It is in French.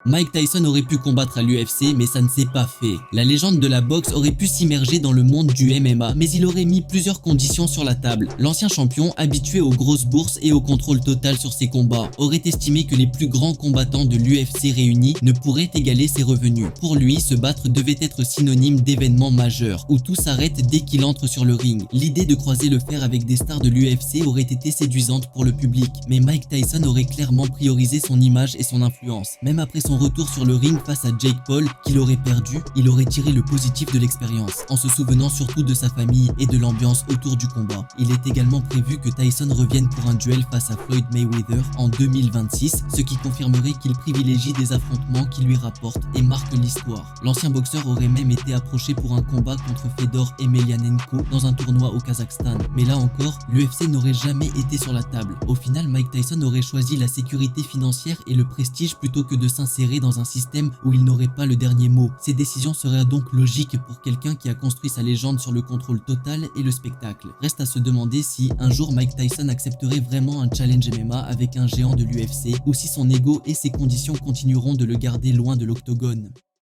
Mike Tyson aurait pu combattre à l'UFC, mais ça ne s'est pas fait. La légende de la boxe aurait pu s'immerger dans le monde du MMA, mais il aurait mis plusieurs conditions sur la table. L'ancien champion, habitué aux grosses bourses et au contrôle total sur ses combats, aurait estimé que les plus grands combattants de l'UFC réunis ne pourraient égaler ses revenus. Pour lui, se battre devait être synonyme d'événement majeur, où tout s'arrête dès qu'il entre sur le ring. L'idée de croiser le fer avec des stars de l'UFC aurait été séduisante pour le public, mais Mike Tyson aurait clairement priorisé son image et son influence. Même après son retour sur le ring face à Jake Paul, qu'il aurait perdu, il aurait tiré le positif de l'expérience, en se souvenant surtout de sa famille et de l'ambiance autour du combat. Il est également prévu que Tyson revienne pour un duel face à Floyd Mayweather en 2026, ce qui confirmerait qu'il privilégie des affrontements qui lui rapportent et marquent l'histoire. L'ancien boxeur aurait même été approché pour un combat contre Fedor Emelianenko dans un tournoi au Kazakhstan. Mais là encore, l'UFC n'aurait jamais été sur la table. Au final, Mike Tyson aurait choisi la sécurité financière et le prestige plutôt que de s'insérer dans un système où il n'aurait pas le dernier mot. Ces décisions seraient donc logiques pour quelqu'un qui a construit sa légende sur le contrôle total et le spectacle. Reste à se demander si un jour Mike Tyson accepterait vraiment un challenge MMA avec un géant de l'UFC ou si son ego et ses conditions continueront de le garder loin de l'octogone.